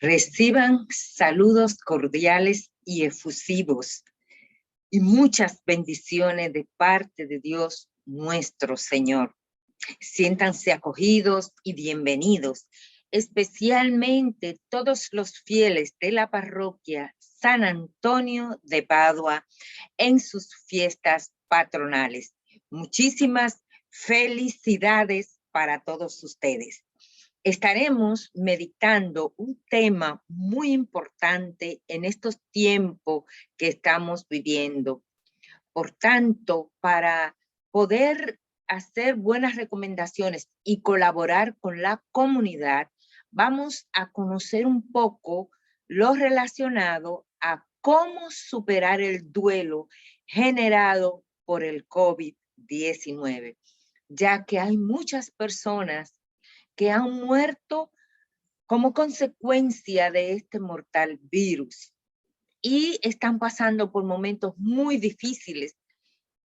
Reciban saludos cordiales y efusivos y muchas bendiciones de parte de Dios nuestro Señor. Siéntanse acogidos y bienvenidos, especialmente todos los fieles de la parroquia San Antonio de Padua en sus fiestas patronales. Muchísimas felicidades para todos ustedes. Estaremos meditando un tema muy importante en estos tiempos que estamos viviendo. Por tanto, para poder hacer buenas recomendaciones y colaborar con la comunidad, vamos a conocer un poco lo relacionado a cómo superar el duelo generado por el COVID-19, ya que hay muchas personas que han muerto como consecuencia de este mortal virus y están pasando por momentos muy difíciles,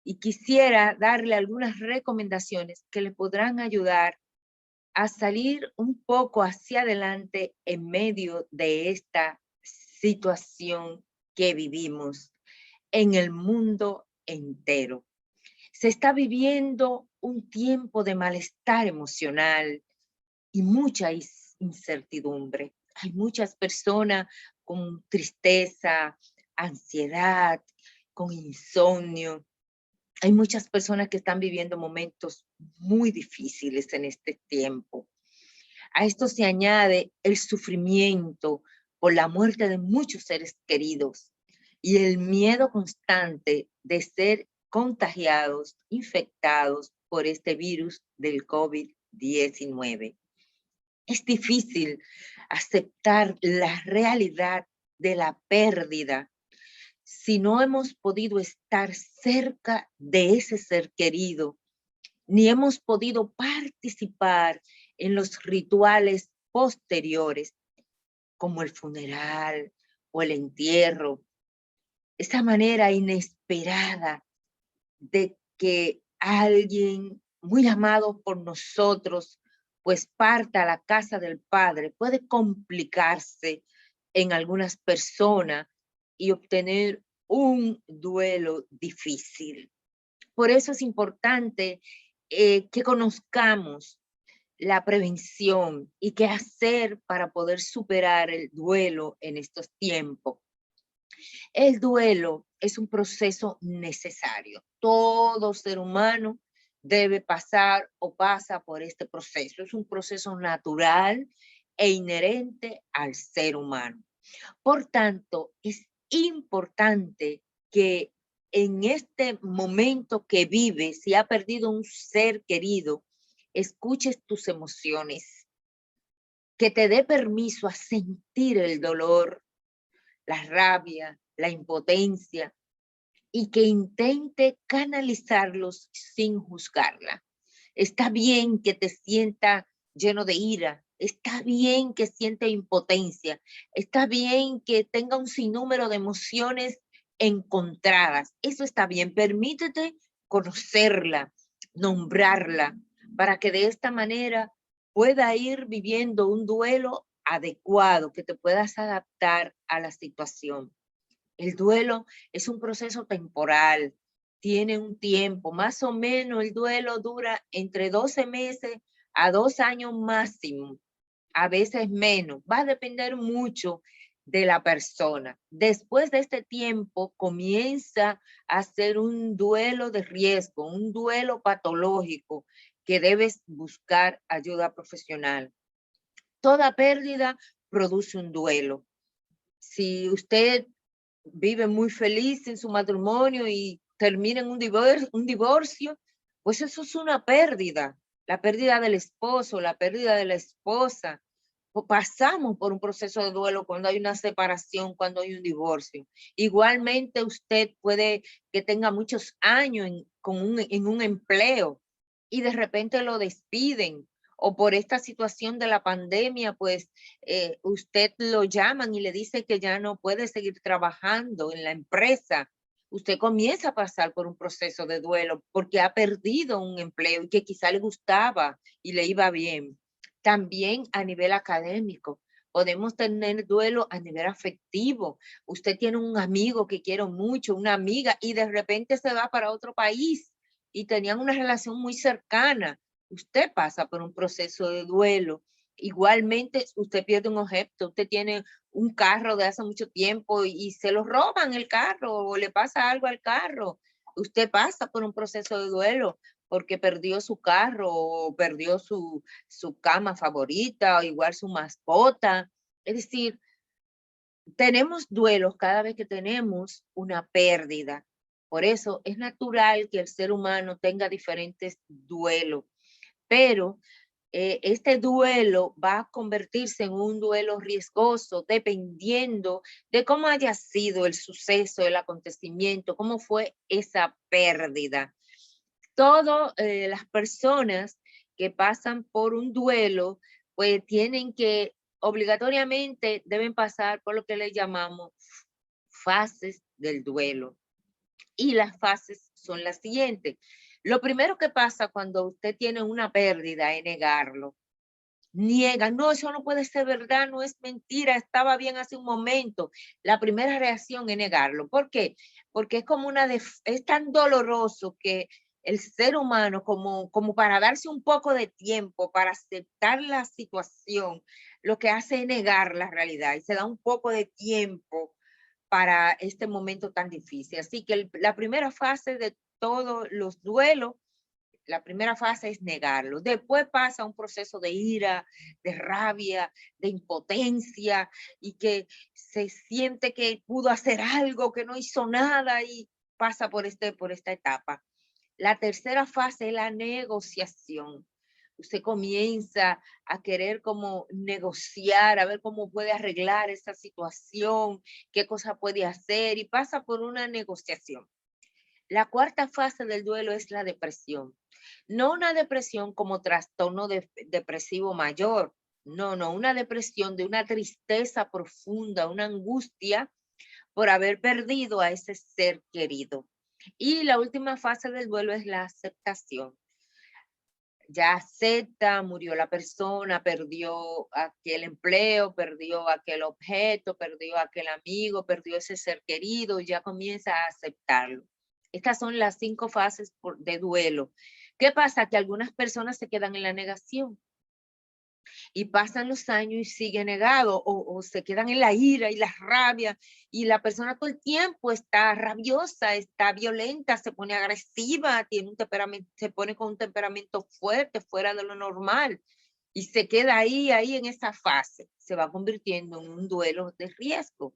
y quisiera darle algunas recomendaciones que le podrán ayudar a salir un poco hacia adelante en medio de esta situación que vivimos en el mundo entero. Se está viviendo un tiempo de malestar emocional y mucha incertidumbre. Hay muchas personas con tristeza, ansiedad, con insomnio. Hay muchas personas que están viviendo momentos muy difíciles en este tiempo. A esto se añade el sufrimiento por la muerte de muchos seres queridos y el miedo constante de ser contagiados, infectados por este virus del COVID-19. Es difícil aceptar la realidad de la pérdida si no hemos podido estar cerca de ese ser querido, ni hemos podido participar en los rituales posteriores, como el funeral o el entierro. Esa manera inesperada de que alguien muy amado por nosotros, pues parta a la casa del Padre, puede complicarse en algunas personas y obtener un duelo difícil. Por eso es importante que conozcamos la prevención y qué hacer para poder superar el duelo en estos tiempos. El duelo es un proceso necesario. Todo ser humano debe pasar o pasa por este proceso. Es un proceso natural e inherente al ser humano. Por tanto, es importante que en este momento que vives, si ha perdido un ser querido, escuches tus emociones, que te dé permiso a sentir el dolor, la rabia, la impotencia, y que intente canalizarlos sin juzgarla. Está bien que te sienta lleno de ira, está bien que siente impotencia, está bien que tenga un sinnúmero de emociones encontradas. Eso está bien, permítete conocerla, nombrarla, para que de esta manera pueda ir viviendo un duelo adecuado, que te puedas adaptar a la situación. El duelo es un proceso temporal, tiene un tiempo, más o menos el duelo dura entre 12 meses a 2 años máximo, a veces menos, va a depender mucho de la persona. Después de este tiempo comienza a ser un duelo de riesgo, un duelo patológico que debes buscar ayuda profesional. Toda pérdida produce un duelo. Si usted vive muy feliz en su matrimonio y termina en un divorcio, pues eso es una pérdida. La pérdida del esposo, la pérdida de la esposa. Pasamos por un proceso de duelo cuando hay una separación, cuando hay un divorcio. Igualmente usted puede que tenga muchos años en un empleo y de repente lo despiden, o por esta situación de la pandemia, pues usted lo llaman y le dice que ya no puede seguir trabajando en la empresa. Usted comienza a pasar por un proceso de duelo porque ha perdido un empleo y que quizá le gustaba y le iba bien. También a nivel académico, Podemos tener duelo a nivel afectivo. Usted tiene un amigo que quiere mucho, una amiga, y de repente se va para otro país y tenían una relación muy cercana. Usted pasa por un proceso de duelo. Igualmente, usted pierde un objeto, usted tiene un carro de hace mucho tiempo y se lo roban el carro o le pasa algo al carro. Usted pasa por un proceso de duelo porque perdió su carro o perdió su cama favorita o igual su mascota. Es decir, tenemos duelos cada vez que tenemos una pérdida. Por eso es natural que el ser humano tenga diferentes duelos, pero este duelo va a convertirse en un duelo riesgoso dependiendo de cómo haya sido el suceso, el acontecimiento, cómo fue esa pérdida. Todas las personas que pasan por un duelo, pues tienen que obligatoriamente deben pasar por lo que le llamamos fases del duelo. Y las fases son las siguientes. Lo primero que pasa cuando usted tiene una pérdida es negarlo. Niega, no, eso no puede ser verdad, no es mentira, estaba bien hace un momento. La primera reacción es negarlo. ¿Por qué? Porque es como es tan doloroso que el ser humano, como para darse un poco de tiempo para aceptar la situación, lo que hace es negar la realidad y se da un poco de tiempo para este momento tan difícil. Así que la primera fase de todos los duelos, la primera fase es negarlo. Después pasa un proceso de ira, de rabia, de impotencia y que se siente que pudo hacer algo, que no hizo nada y pasa por esta etapa. La tercera fase es la negociación. Usted comienza a querer como negociar, a ver cómo puede arreglar esa situación, qué cosa puede hacer y pasa por una negociación. La cuarta fase del duelo es la depresión. No una depresión como trastorno depresivo mayor, no, una depresión de una tristeza profunda, una angustia por haber perdido a ese ser querido. Y la última fase del duelo es la aceptación. Ya acepta, murió la persona, perdió aquel empleo, perdió aquel objeto, perdió aquel amigo, perdió ese ser querido, ya comienza a aceptarlo. Estas son las 5 fases de duelo. ¿Qué pasa? Que algunas personas se quedan en la negación y pasan los años y sigue negado o se quedan en la ira y la rabia y la persona todo el tiempo está rabiosa, está violenta, se pone agresiva, tiene un temperamento, se pone con un temperamento fuerte, fuera de lo normal y se queda ahí en esa fase, se va convirtiendo en un duelo de riesgo.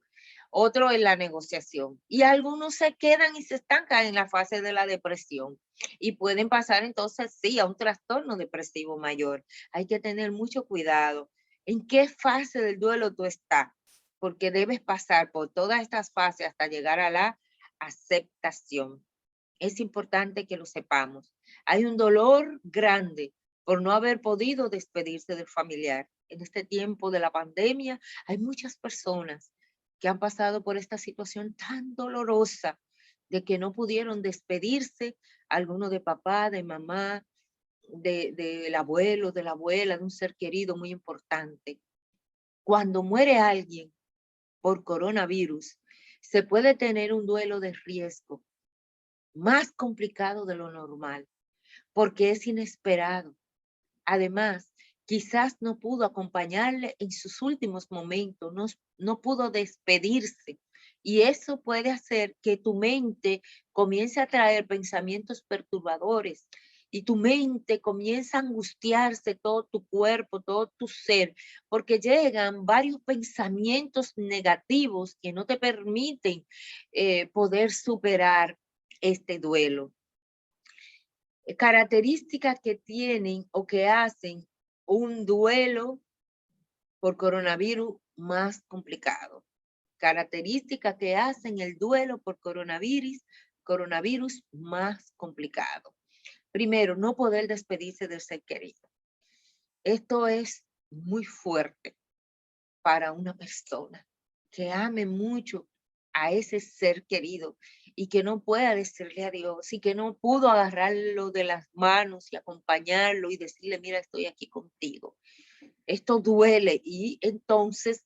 Otro es la negociación y algunos se quedan y se estancan en la fase de la depresión y pueden pasar entonces sí a un trastorno depresivo mayor. Hay que tener mucho cuidado en qué fase del duelo tú estás, porque debes pasar por todas estas fases hasta llegar a la aceptación. Es importante que lo sepamos. Hay un dolor grande por no haber podido despedirse del familiar. En este tiempo de la pandemia hay muchas personas que han pasado por esta situación tan dolorosa de que no pudieron despedirse, alguno de papá, de mamá, del abuelo, de la abuela, de un ser querido muy importante. Cuando muere alguien por coronavirus, se puede tener un duelo de riesgo más complicado de lo normal, porque es inesperado. Además, quizás no pudo acompañarle en sus últimos momentos, no pudo despedirse. Y eso puede hacer que tu mente comience a traer pensamientos perturbadores y tu mente comienza a angustiarse, todo tu cuerpo, todo tu ser, porque llegan varios pensamientos negativos que no te permiten poder superar este duelo. Características que tienen o que hacen un duelo por coronavirus más complicado. Características que hacen el duelo por coronavirus más complicado. Primero, no poder despedirse del ser querido. Esto es muy fuerte para una persona que ame mucho a ese ser querido y que no pueda decirle adiós y que no pudo agarrarlo de las manos y acompañarlo y decirle, mira, estoy aquí contigo. Esto duele y entonces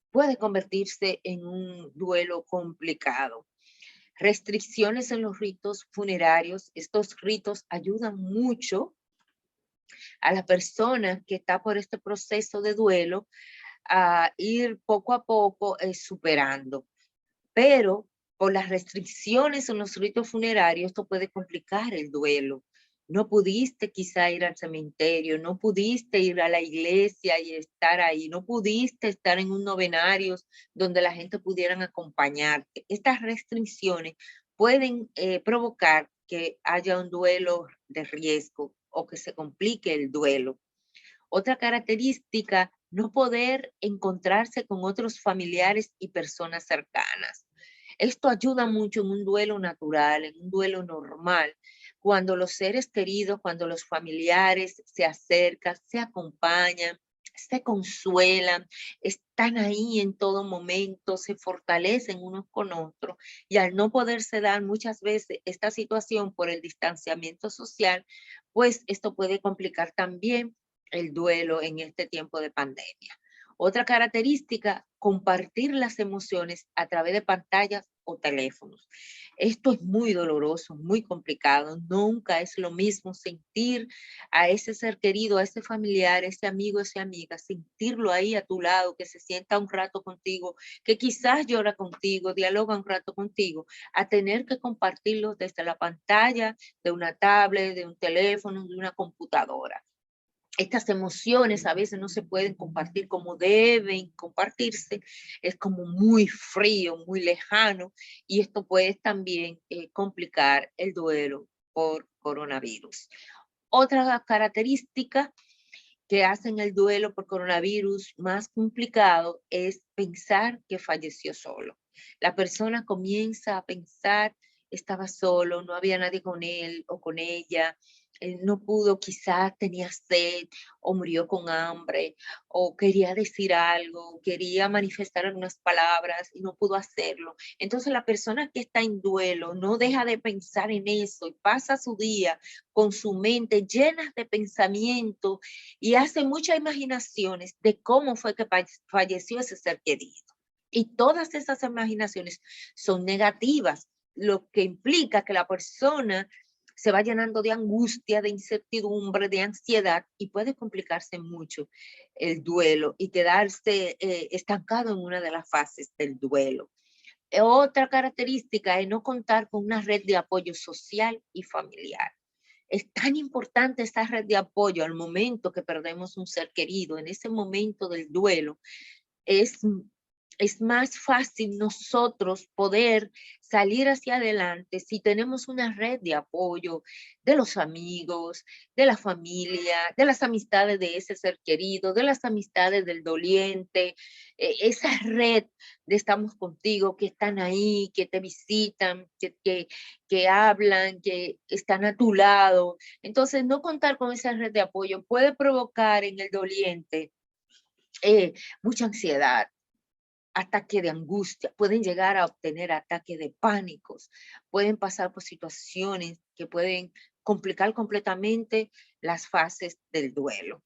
puede convertirse en un duelo complicado. Restricciones en los ritos funerarios. Estos ritos ayudan mucho a la persona que está por este proceso de duelo a ir poco a poco superando. Pero por las restricciones en los ritos funerarios, esto puede complicar el duelo. No pudiste quizá ir al cementerio, no pudiste ir a la iglesia y estar ahí, no pudiste estar en un novenario donde la gente pudiera acompañarte. Estas restricciones pueden provocar que haya un duelo de riesgo o que se complique el duelo. Otra característica, no poder encontrarse con otros familiares y personas cercanas. Esto ayuda mucho en un duelo natural, en un duelo normal, cuando los seres queridos, cuando los familiares se acercan, se acompañan, se consuelan, están ahí en todo momento, se fortalecen unos con otros y al no poderse dar muchas veces esta situación por el distanciamiento social, pues esto puede complicar también el duelo en este tiempo de pandemia. Otra característica, compartir las emociones a través de pantallas o teléfonos. Esto es muy doloroso, muy complicado. Nunca es lo mismo sentir a ese ser querido, a ese familiar, a ese amigo, a esa amiga, sentirlo ahí a tu lado, que se sienta un rato contigo, que quizás llora contigo, dialoga un rato contigo, a tener que compartirlo desde la pantalla de una tablet, de un teléfono, de una computadora. Estas emociones a veces no se pueden compartir como deben compartirse, es como muy frío, muy lejano, y esto puede también complicar el duelo por coronavirus. Otra característica que hacen el duelo por coronavirus más complicado es pensar que falleció solo. La persona comienza a pensar, estaba solo, no había nadie con él o con ella, él no pudo, quizás tenía sed o murió con hambre o quería decir algo, quería manifestar algunas palabras y no pudo hacerlo. Entonces la persona que está en duelo no deja de pensar en eso y pasa su día con su mente llena de pensamientos y hace muchas imaginaciones de cómo fue que falleció ese ser querido. Y todas esas imaginaciones son negativas, lo que implica que la persona se va llenando de angustia, de incertidumbre, de ansiedad y puede complicarse mucho el duelo y quedarse estancado en una de las fases del duelo. Otra característica es no contar con una red de apoyo social y familiar. Es tan importante esta red de apoyo al momento que perdemos un ser querido, en ese momento del duelo, es, es más fácil nosotros poder salir hacia adelante si tenemos una red de apoyo de los amigos, de la familia, de las amistades de ese ser querido, de las amistades del doliente, esa red de estamos contigo, que están ahí, que te visitan, que hablan, que están a tu lado. Entonces, no contar con esa red de apoyo puede provocar en el doliente mucha ansiedad, ataque de angustia, pueden llegar a obtener ataques de pánicos, pueden pasar por situaciones que pueden complicar completamente las fases del duelo.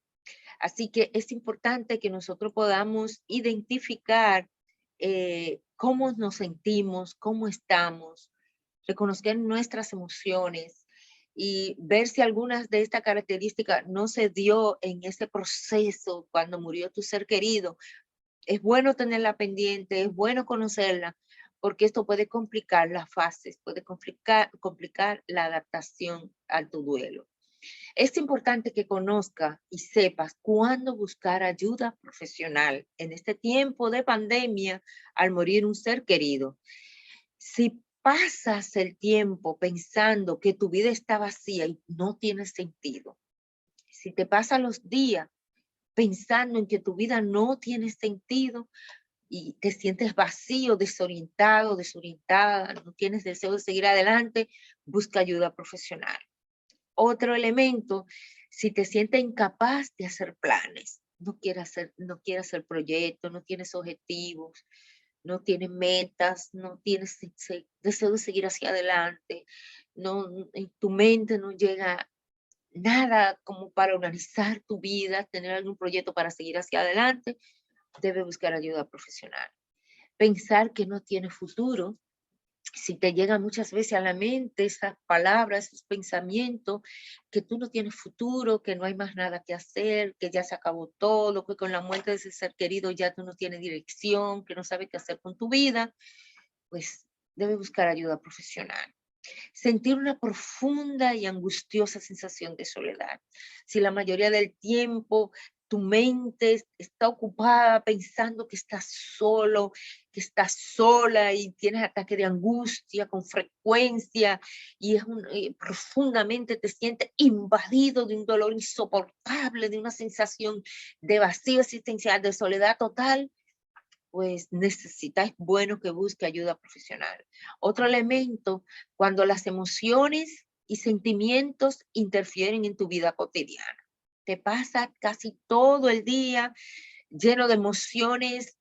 Así que es importante que nosotros podamos identificar cómo nos sentimos, cómo estamos, reconocer nuestras emociones y ver si algunas de estas características no se dio en ese proceso cuando murió tu ser querido. Es bueno tenerla pendiente, es bueno conocerla, porque esto puede complicar las fases, puede complicar la adaptación a tu duelo. Es importante que conozcas y sepas cuándo buscar ayuda profesional en este tiempo de pandemia al morir un ser querido. Si pasas el tiempo pensando que tu vida está vacía y no tiene sentido, si te pasan los días pensando en que tu vida no tiene sentido y te sientes vacío, desorientado, desorientada, no tienes deseo de seguir adelante, busca ayuda profesional. Otro elemento, si te sientes incapaz de hacer planes, no quieres hacer proyectos, no tienes objetivos, no tienes metas, no tienes deseo de seguir hacia adelante, no, en tu mente no llega nada como para organizar tu vida, tener algún proyecto para seguir hacia adelante, debe buscar ayuda profesional. Pensar que no tiene futuro, si te llegan muchas veces a la mente esas palabras, esos pensamientos, que tú no tienes futuro, que no hay más nada que hacer, que ya se acabó todo, que con la muerte de ese ser querido ya tú no tienes dirección, que no sabes qué hacer con tu vida, pues debe buscar ayuda profesional. Sentir una profunda y angustiosa sensación de soledad. Si la mayoría del tiempo tu mente está ocupada pensando que estás solo, que estás sola y tienes ataques de angustia con frecuencia y profundamente te sientes invadido de un dolor insoportable, de una sensación de vacío existencial, de soledad total, pues necesitas bueno que busque ayuda profesional. Otro elemento, cuando las emociones y sentimientos interfieren en tu vida cotidiana. Te pasa casi todo el día lleno de emociones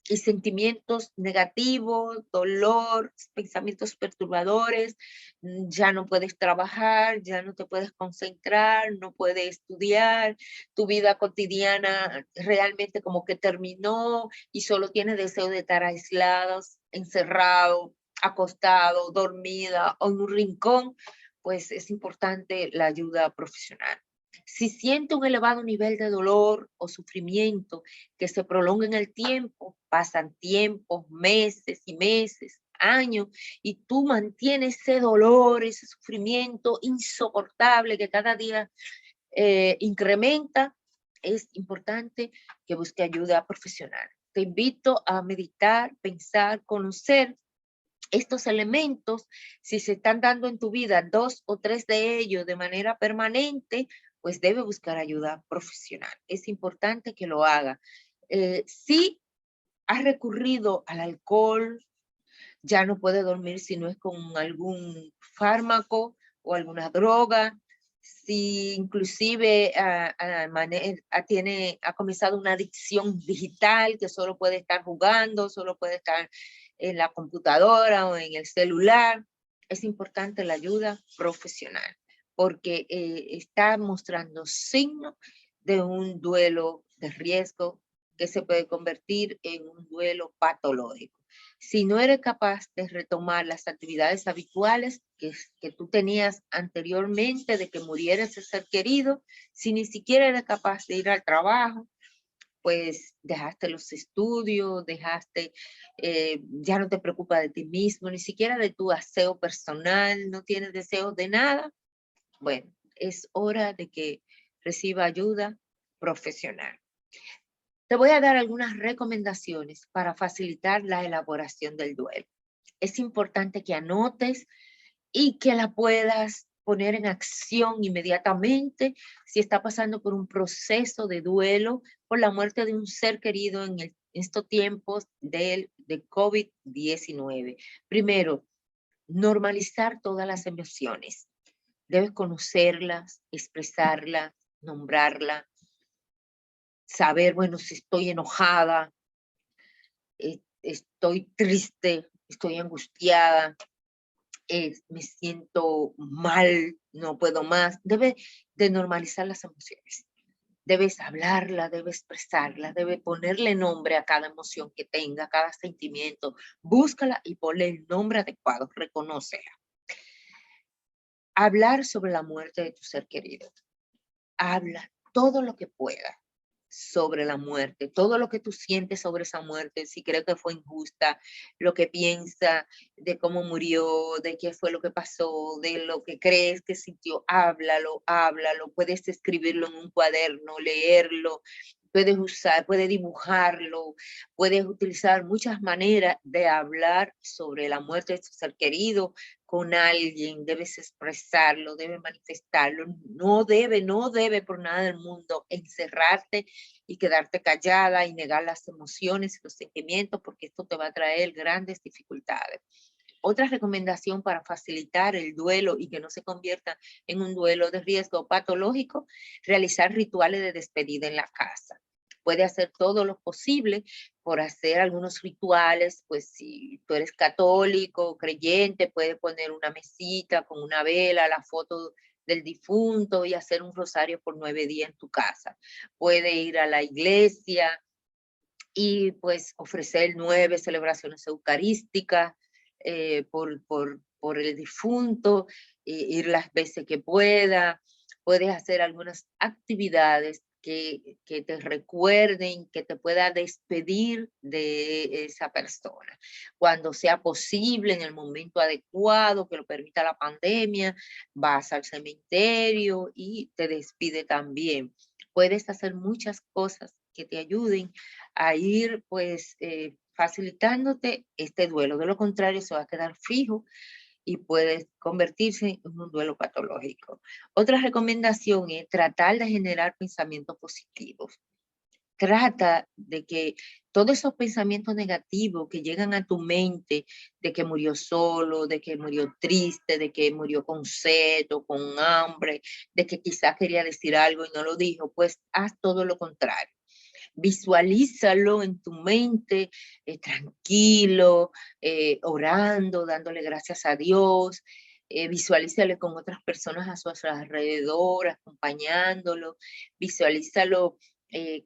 y sentimientos negativos, dolor, pensamientos perturbadores, ya no puedes trabajar, ya no te puedes concentrar, no puedes estudiar, tu vida cotidiana realmente como que terminó y solo tienes deseo de estar aislados, encerrado, acostado, dormida o en un rincón, pues es importante la ayuda profesional. Si siente un elevado nivel de dolor o sufrimiento que se prolonga en el tiempo, pasan tiempos, meses y meses, años, y tú mantienes ese dolor, ese sufrimiento insoportable que cada día incrementa, es importante que busque ayuda profesional. Te invito a meditar, pensar, conocer estos elementos. Si se están dando en tu vida 2 o 3 de ellos de manera permanente, pues debe buscar ayuda profesional. Es importante que lo haga. Si has recurrido al alcohol, ya no puede dormir si no es con algún fármaco o alguna droga. Si inclusive ha comenzado una adicción digital que solo puede estar jugando, solo puede estar en la computadora o en el celular, es importante la ayuda profesional porque está mostrando signos de un duelo de riesgo que se puede convertir en un duelo patológico. Si no eres capaz de retomar las actividades habituales que tú tenías anteriormente de que muriera ese ser querido, si ni siquiera eres capaz de ir al trabajo, pues dejaste los estudios, ya no te preocupas de ti mismo, ni siquiera de tu aseo personal, no tienes deseo de nada, bueno, es hora de que reciba ayuda profesional. Te voy a dar algunas recomendaciones para facilitar la elaboración del duelo. Es importante que anotes y que la puedas poner en acción inmediatamente si está pasando por un proceso de duelo por la muerte de un ser querido en estos tiempos de COVID-19. Primero, normalizar todas las emociones. Debes conocerlas, expresarlas, nombrarlas, saber, bueno, si estoy enojada, estoy triste, estoy angustiada, me siento mal, no puedo más. Debe de normalizar las emociones. Debes hablarla, debes expresarla, debes ponerle nombre a cada emoción que tenga, a cada sentimiento. Búscala y ponle el nombre adecuado, reconócela. Hablar sobre la muerte de tu ser querido. Habla todo lo que pueda sobre la muerte, todo lo que tú sientes sobre esa muerte, si crees que fue injusta, lo que piensa de cómo murió, de qué fue lo que pasó, de lo que crees que sintió, háblalo, háblalo, puedes escribirlo en un cuaderno, leerlo, puedes dibujarlo, puedes utilizar muchas maneras de hablar sobre la muerte de tu ser querido con alguien, debes expresarlo, debes manifestarlo, no debe por nada del mundo encerrarte y quedarte callada y negar las emociones y los sentimientos, porque esto te va a traer grandes dificultades. Otra recomendación para facilitar el duelo y que no se convierta en un duelo de riesgo patológico, realizar rituales de despedida en la casa. Puede hacer todo lo posible por hacer algunos rituales, pues si tú eres católico, creyente, puede poner una mesita con una vela, la foto del difunto y hacer un rosario por 9 días en tu casa. Puede ir a la iglesia y pues ofrecer 9 celebraciones eucarísticas por el difunto, ir las veces que pueda. Puedes hacer algunas actividades que te recuerden, que te pueda despedir de esa persona. Cuando sea posible, en el momento adecuado, que lo permita la pandemia, vas al cementerio y te despide también. Puedes hacer muchas cosas que te ayuden a ir pues facilitándote este duelo. De lo contrario, se va a quedar fijo y puede convertirse en un duelo patológico. Otra recomendación es tratar de generar pensamientos positivos. Trata de que todos esos pensamientos negativos que llegan a tu mente, de que murió solo, de que murió triste, de que murió con sed o con hambre, de que quizás quería decir algo y no lo dijo, pues haz todo lo contrario. Visualízalo en tu mente, tranquilo, orando, dándole gracias a Dios. Visualízalo con otras personas a su alrededor, acompañándolo. Visualízalo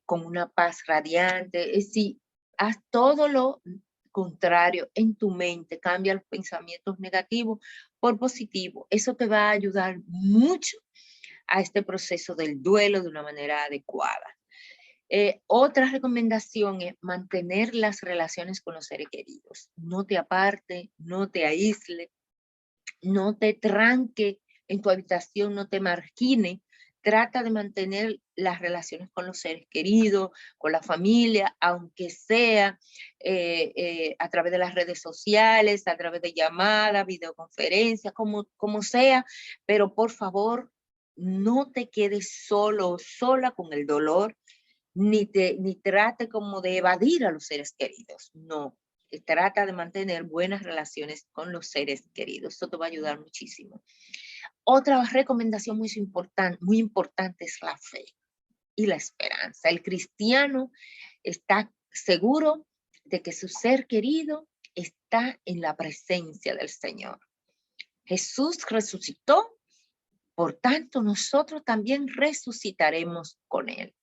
con una paz radiante. Es decir, haz todo lo contrario en tu mente. Cambia los pensamientos negativos por positivos. Eso te va a ayudar mucho a este proceso del duelo de una manera adecuada. Otra recomendación es mantener las relaciones con los seres queridos. No te aparte, no te aísle, no te tranque en tu habitación, no te margine. Trata de mantener las relaciones con los seres queridos, con la familia, aunque sea a través de las redes sociales, a través de llamadas, videoconferencias, como sea, pero por favor, no te quedes solo o sola con el dolor, ni trate como de evadir a los seres queridos, no. Trata de mantener buenas relaciones con los seres queridos. Esto te va a ayudar muchísimo. Otra recomendación muy importante es la fe y la esperanza. El cristiano está seguro de que su ser querido está en la presencia del Señor. Jesús resucitó, por tanto nosotros también resucitaremos con él.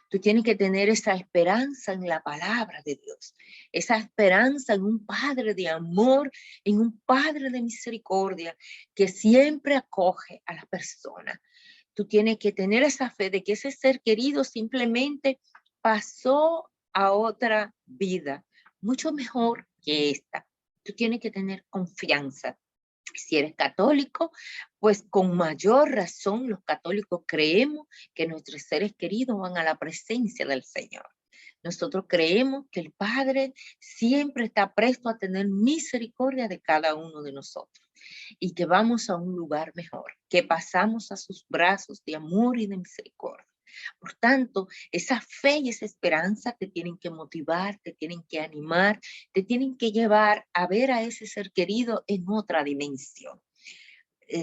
Tú tienes que tener esa esperanza en la palabra de Dios, esa esperanza en un Padre de amor, en un Padre de misericordia que siempre acoge a la persona. Tú tienes que tener esa fe de que ese ser querido simplemente pasó a otra vida, mucho mejor que esta. Tú tienes que tener confianza. Si eres católico, pues con mayor razón los católicos creemos que nuestros seres queridos van a la presencia del Señor. Nosotros creemos que el Padre siempre está presto a tener misericordia de cada uno de nosotros y que vamos a un lugar mejor, que pasamos a sus brazos de amor y de misericordia. Por tanto, esa fe y esa esperanza te tienen que motivar, te tienen que animar, te tienen que llevar a ver a ese ser querido en otra dimensión.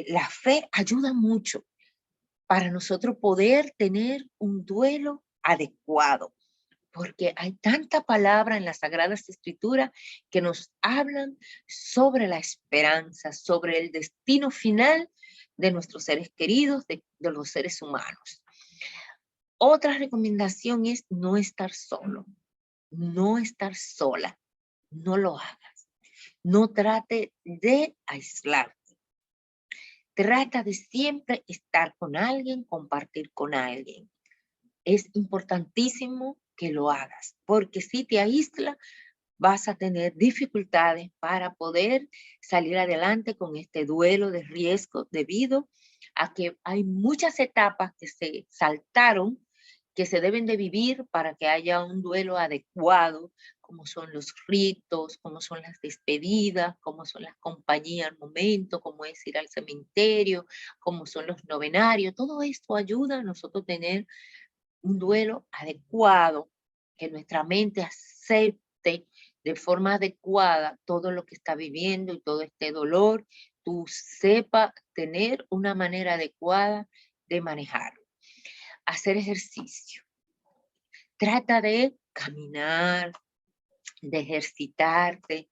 La fe ayuda mucho para nosotros poder tener un duelo adecuado, porque hay tanta palabra en las Sagradas Escrituras que nos hablan sobre la esperanza, sobre el destino final de nuestros seres queridos, de los seres humanos. Otra recomendación es no estar solo, no estar sola, no lo hagas. No trate de aislarte. Trata de siempre estar con alguien, compartir con alguien. Es importantísimo que lo hagas, porque si te aíslas, vas a tener dificultades para poder salir adelante con este duelo de riesgo debido a que hay muchas etapas que se saltaron, que se deben de vivir para que haya un duelo adecuado, como son los ritos, como son las despedidas, como son las compañías al momento, como es ir al cementerio, como son los novenarios. Todo esto ayuda a nosotros a tener un duelo adecuado, que nuestra mente acepte de forma adecuada todo lo que está viviendo y todo este dolor, tú sepa tener una manera adecuada de manejarlo. Hacer ejercicio. Trata de caminar, de ejercitarte,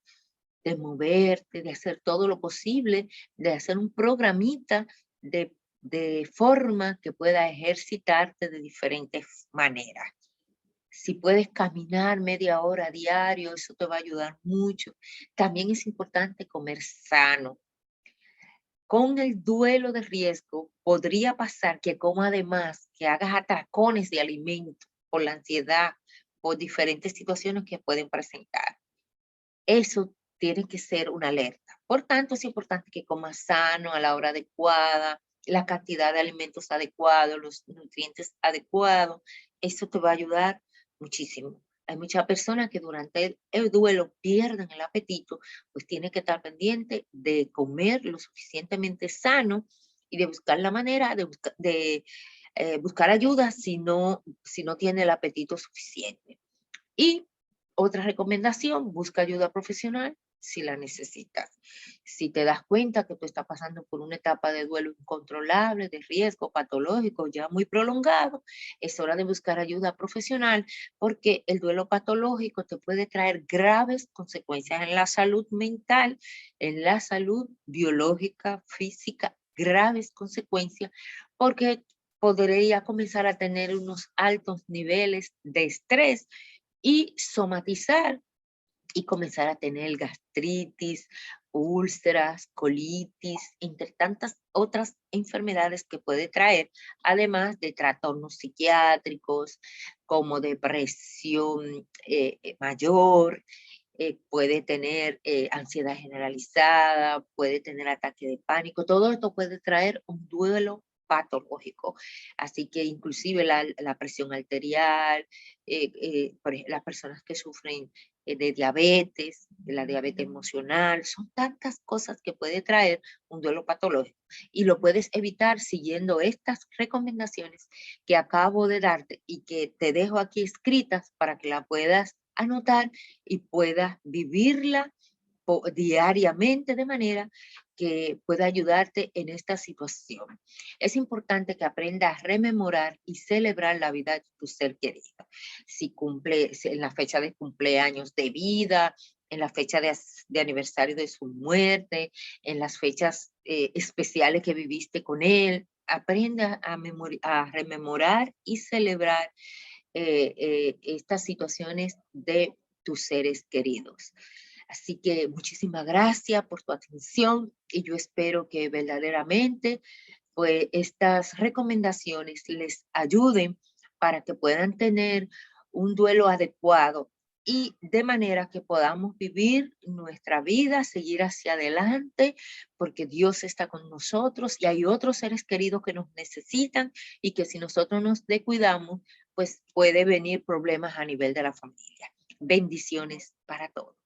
de moverte, de hacer todo lo posible, de hacer un programita de de forma que pueda ejercitarte de diferentes maneras. Si puedes caminar media hora diario, eso te va a ayudar mucho. También es importante comer sano. Con el duelo de riesgo podría pasar que coma además, que hagas atracones de alimentos por la ansiedad, por diferentes situaciones que pueden presentar. Eso tiene que ser una alerta. Por tanto, es importante que comas sano a la hora adecuada, la cantidad de alimentos adecuados, los nutrientes adecuados. Eso te va a ayudar muchísimo. Hay muchas personas que durante el duelo pierden el apetito, pues tiene que estar pendiente de comer lo suficientemente sano y de buscar la manera de buscar ayuda si no tiene el apetito suficiente. Y otra recomendación, busca ayuda profesional si la necesitas. Si te das cuenta que tú estás pasando por una etapa de duelo incontrolable, de riesgo patológico ya muy prolongado, es hora de buscar ayuda profesional porque el duelo patológico te puede traer graves consecuencias en la salud mental, en la salud biológica, física, graves consecuencias porque podría comenzar a tener unos altos niveles de estrés y somatizar y comenzar a tener gastritis, úlceras, colitis, entre tantas otras enfermedades que puede traer, además de trastornos psiquiátricos como depresión mayor, puede tener ansiedad generalizada, puede tener ataque de pánico, todo esto puede traer un duelo patológico. Así que inclusive la presión arterial, las personas que sufren de diabetes, de la diabetes emocional, son tantas cosas que puede traer un duelo patológico y lo puedes evitar siguiendo estas recomendaciones que acabo de darte y que te dejo aquí escritas para que la puedas anotar y puedas vivirla diariamente de manera que pueda ayudarte en esta situación. Es importante que aprendas a rememorar y celebrar la vida de tu ser querido. Si en la fecha de cumpleaños de vida, en la fecha de aniversario de su muerte, en las fechas especiales que viviste con él, aprenda a rememorar y celebrar estas situaciones de tus seres queridos. Así que muchísimas gracias por tu atención y yo espero que verdaderamente pues estas recomendaciones les ayuden para que puedan tener un duelo adecuado y de manera que podamos vivir nuestra vida, seguir hacia adelante, porque Dios está con nosotros y hay otros seres queridos que nos necesitan y que si nosotros nos descuidamos, pues puede venir problemas a nivel de la familia. Bendiciones para todos.